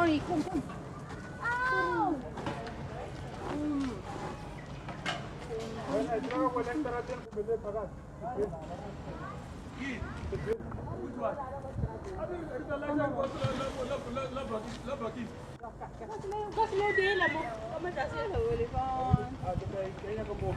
Tony, kom. Au! Kasih dia lah mo. Kamu dah sih lah boleh kan. Kayaknya kamu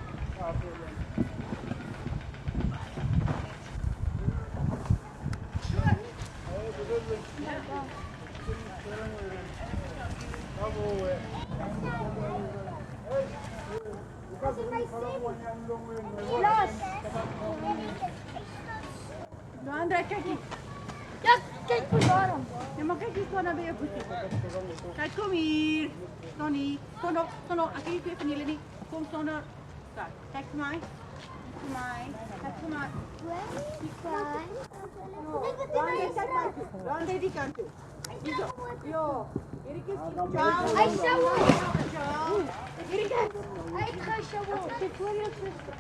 No, André, kijk hier. Ja, kijk voor daarom. Ja, maar kijk, ik kan naar weer voeten. Kijk, kom hier. Tony, stand op. Als je even niet niet. Kom, stand op. Kijk voor mij. Kijk voor mij. Rande die kant toe. Jo. Erik is ciao. Ai, ciao. Erik. Ai, ciao. Kijk voor je zuster.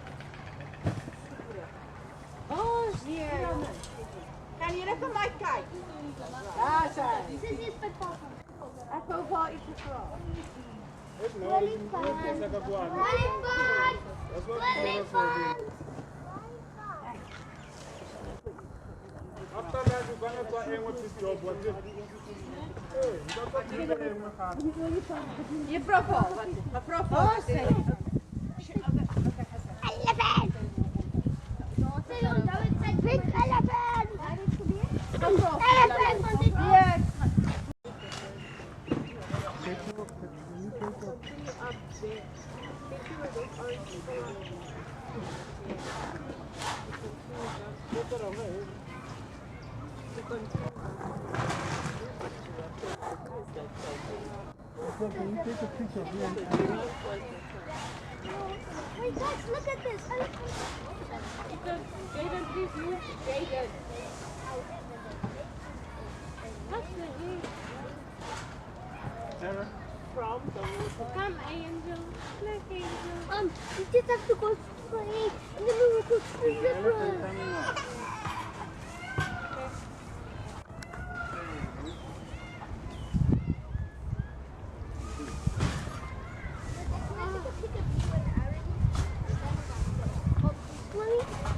Oh, hier. Kan je even mij kijken? Daar zijn. Dit is met papa. Even over iets gevraagd. after that you're gonna go aim with this job. What's it? Hey, you got to aim. Je profiel. Wat profiel? Elephant. Big elephant. Elephant van dit Yes. Can you take a picture of me? Wait, guys, look at this. Jaden, please move. Jaden. What's the name? Sarah? From the water. Come, Angel. Look, Angel. We just have to go straight, and then we will go to the river.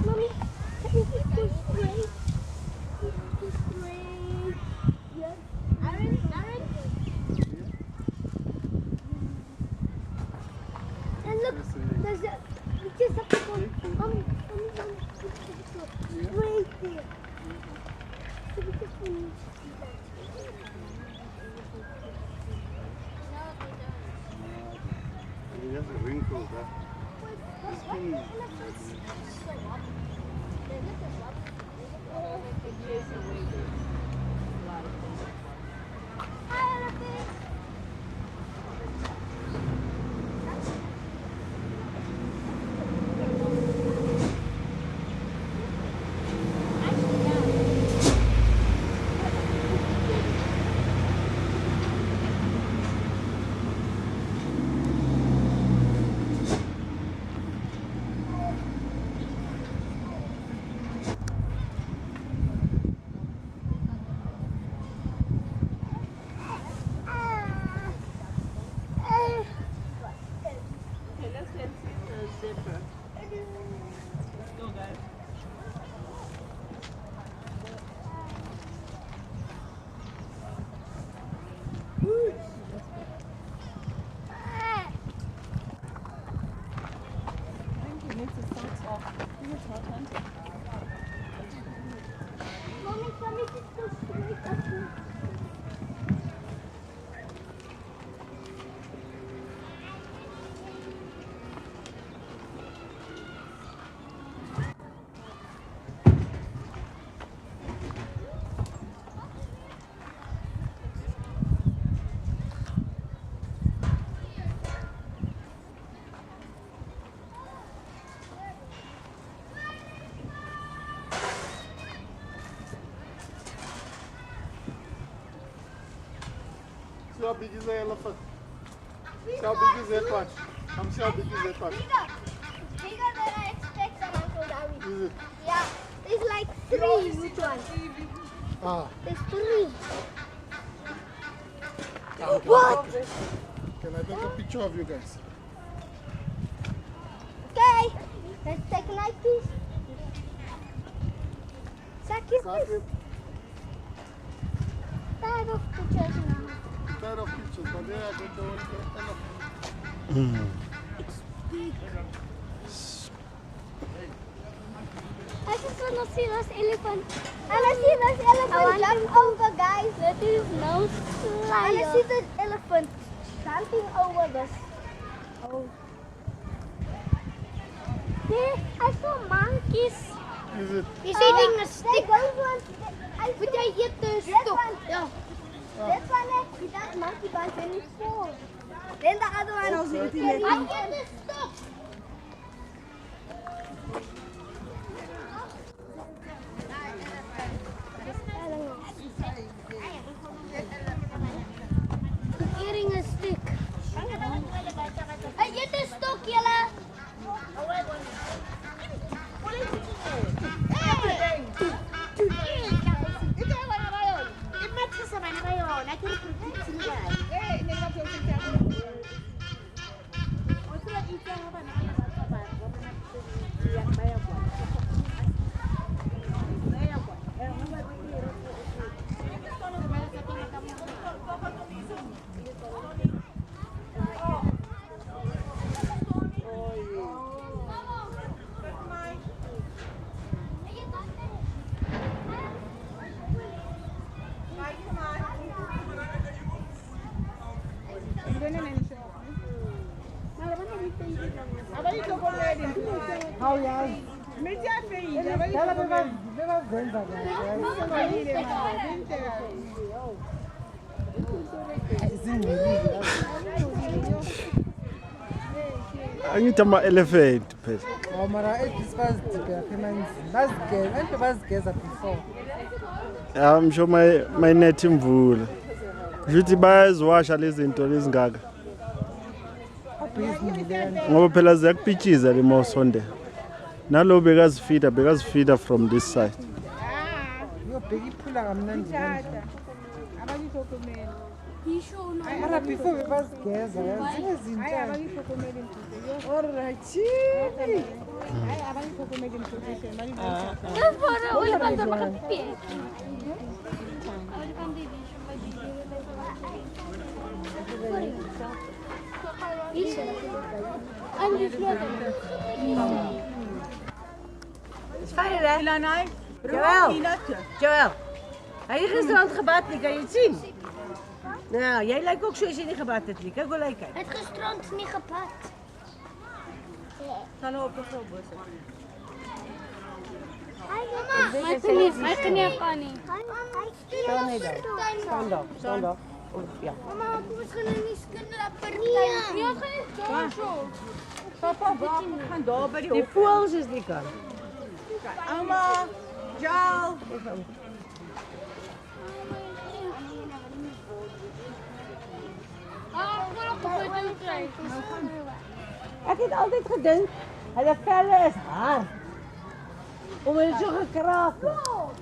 Mommy, can we just go straight? Go straight. Yes. Aaron. And look, there's a. We just have to go. Mommy, we just have to go straight there. So we just need to do that. It has a wrinkle, huh? Mommy, can we just go straight up here? See how big is the elephant? See how big is that one? Come see how big is that one? Bigger than I expected, Uncle David. Is it? Yeah, there's like 3. Which one? Ah. There's 3. What? Can I take a picture of you guys? Okay. Let's take a nice piece. Sakit. Tired of pictures now. Tired of pictures, but there I got the one enough. It's big. I just want to see those elephants. I want to see those elephants jump over, guys. That is no slide. I want to see the elephant jumping over this. Oh. There, I saw monkeys. Is it? He's eating a stick. But they eat the stick. Yeah. This one, he does monkey punch and it falls. Then the other one also eating it. I eat the stick. He's eating a stick. I eat the stick, Yella. Hou je uit. Met jouw vriend. Ja, dat ben wel winter. Angithi ama-elephant phela. Oh, mara bazigeza before. I'm sure my net imvula. Ngithi bayaziwasha lezi zinto lezingaka. Ngoba phela ziyakupitchiza le mawusondela. Nalo bekazifeeder from this side. Yobheka iphula kamnandi kanje. Mara Abangithokomeli. before bebazigeza zingezinto. Alright. Hayi abangithokomeli imposition. That's for the elephant of a pig. Is fijn hè? Ilanai. Jawel. Pinatje. Joël, heb je gisteravond gebad? Kan je het zien? Nou, jij lijkt ook zoals je niet gebad hebt. Kijk hoe lijkt hij. Het gestrand is niet gepakt. Ga nou op de grootbussen. Mama, ik kan niet kan niet. Staan niet dan. Staan op. Ja. Mama, kom eens gaan niet kunnen partij. Ja, ga Papa, we gaan daar bij die Die hoek. voels is die kant. Alma, Jal. Ik heb altijd gedacht, de vellen is haar. Om het zo gekraken.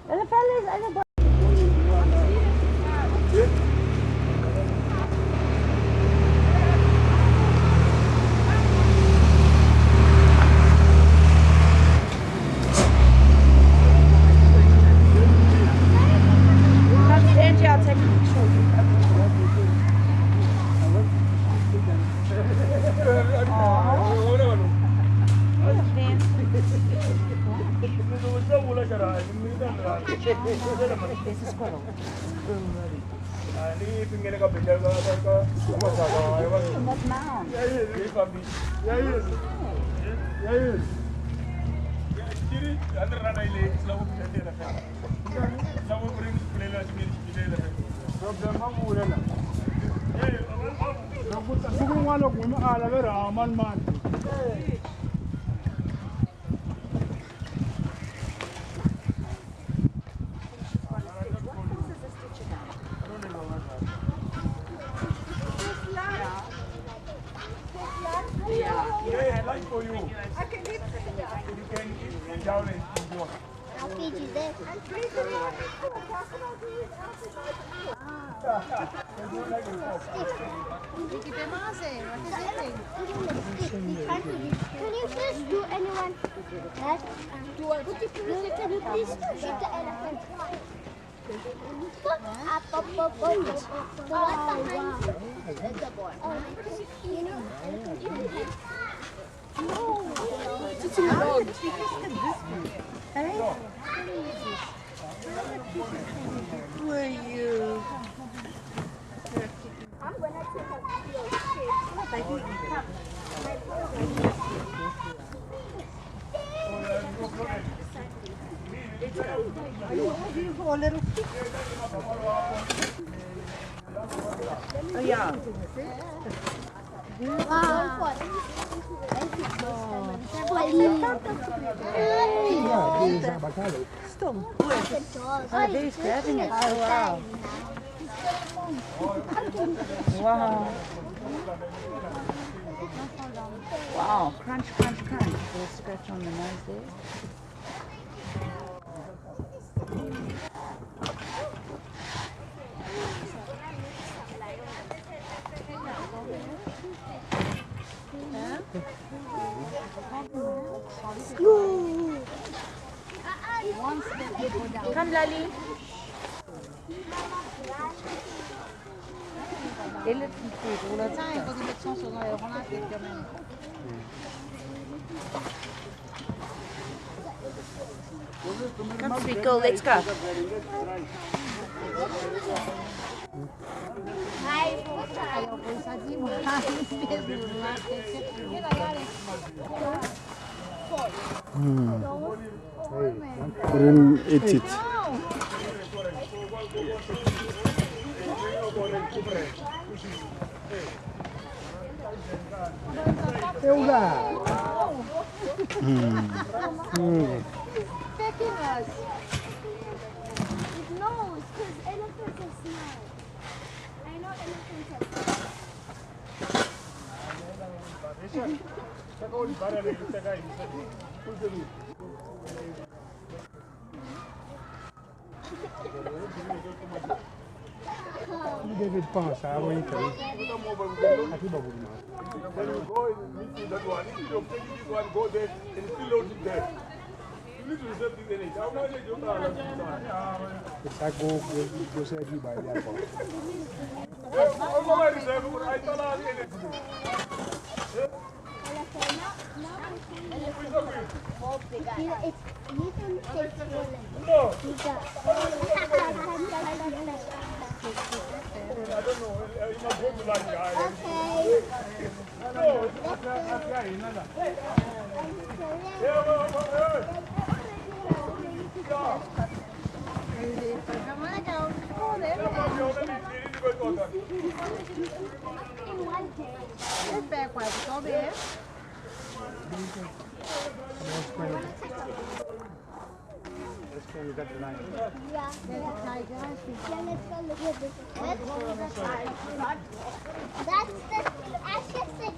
En de vellen is aan de I'll feed you this. Can you please do anyone that? Can you please shoot the elephant? Up, up, up, up. The one behind you. It's a boy. You know, elephant. No. It's a dog. Who are you? I'm gonna take a video. Beautiful little kid. Oh, yeah. Stop. Oh, they're scratching it. Oh, wow. Wow. Wow. Crunch, crunch, crunch. Little scratch on the nose there. Come, Lali. Elephant food all the time. Il faut qu'ils mettent son sur la tête quand même. Come, sweet girl, let's go. Couldn't eat it. Pecking us. It knows because elephants are smart. I know elephants are David pense à avoir une fille. À qui va vous dire? Then you go and meet that one. If you take this one, go there and still load it there. You need to reserve this energy. I'm not going to do that. Go say you buy that one. I'm going to reserve it. I don't have energy. I don't know. You must go to lunch. No, that's right. Let's go look at the line. Yeah, let's go look at this. That's the Ashes 6.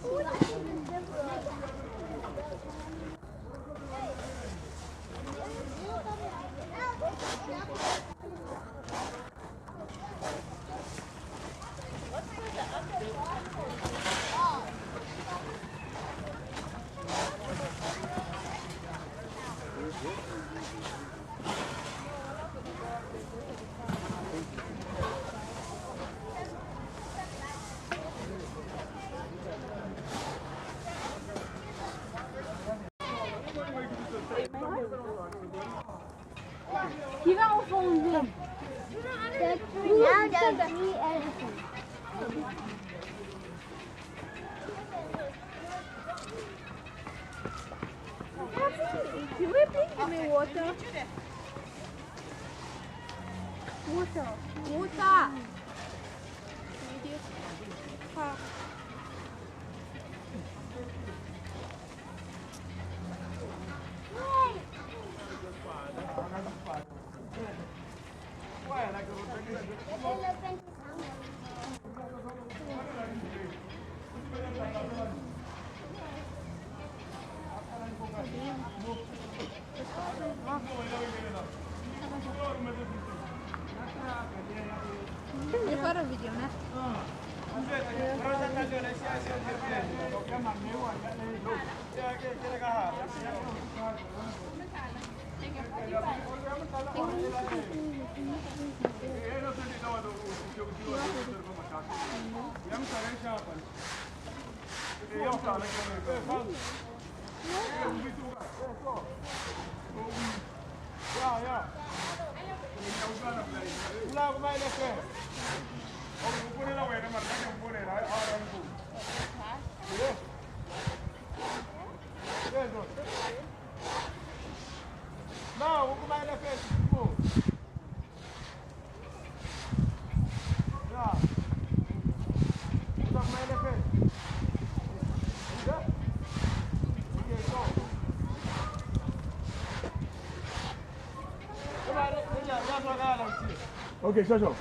Qui va au fond de l'eau? Now there are 3 elephants. Can we please give me water? Water. Water. Elephant Prepara o vídeo, né? Okay, Shosho.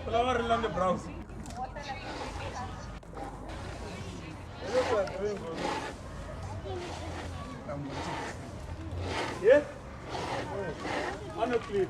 Flower along the brows. Yeah? On a cliff.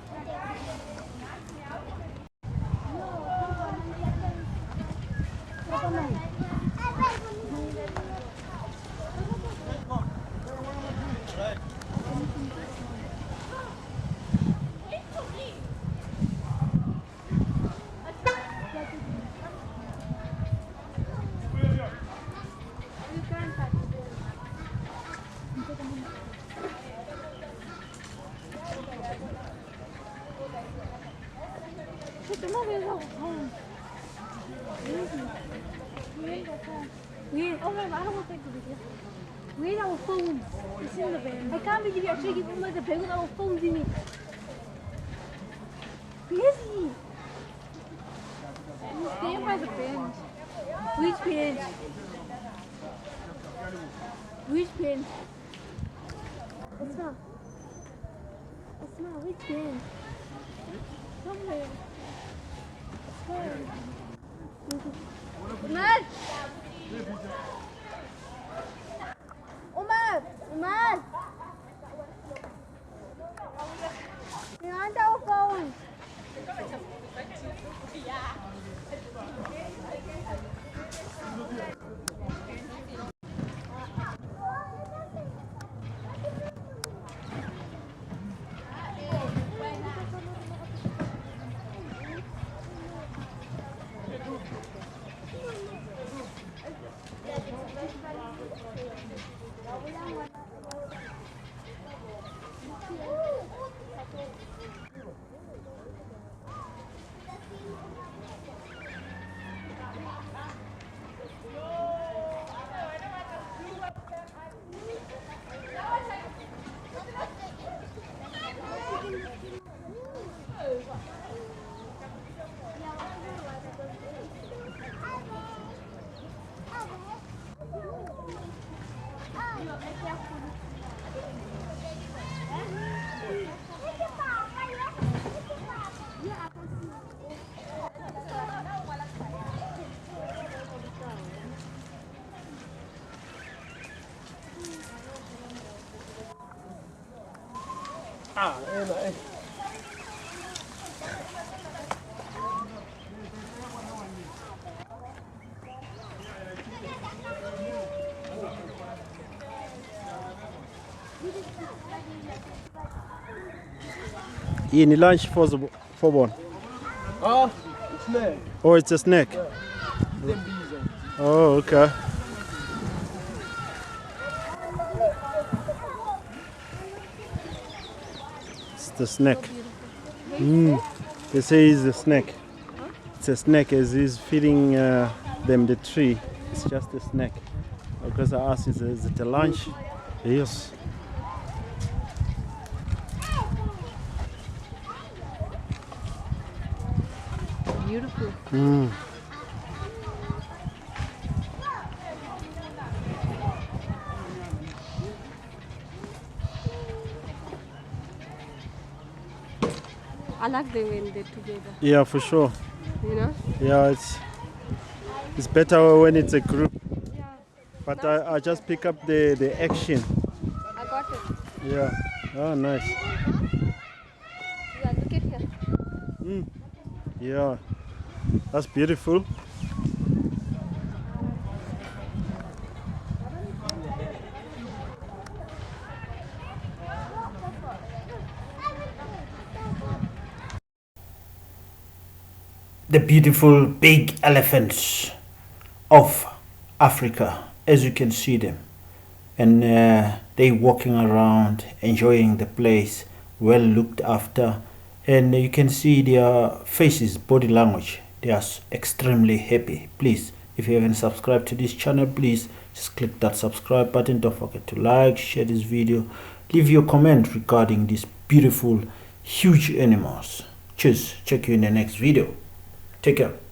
Wait, oh wait, I don't want to take the video. Where's our phone? It's in the van. I can't believe you actually give him the bag with our phones in it. Where is he? He's staying by the bench. Which bench? Which bench? Asma. Asma, which bench? Somewhere. Umar! Umar! Umar! Behind our phone. Yini lunch for one? Snake. Oh, it's a snake. Oh, okay. It's the snake. They say it's a snake. It's a snake as he's feeding them the tree. It's just a snake. Because I asked, is it a lunch? Yes. Beautiful. I like them when they're together, Yeah, for sure. you know? Yeah, it's better when it's a group. Yeah. But I just pick up the action. I got it. Yeah. Oh, nice. Yeah, look at here. Yeah. That's beautiful. The beautiful big elephants of Africa, as you can see them, and they walking around enjoying the place, well looked after, and you can see their faces, body language. They are extremely happy. Please, if you haven't subscribed to this channel, please just click that subscribe button. Don't forget to like, share this video, leave your comment regarding these beautiful huge animals. Cheers. Check you in the next video. Take care.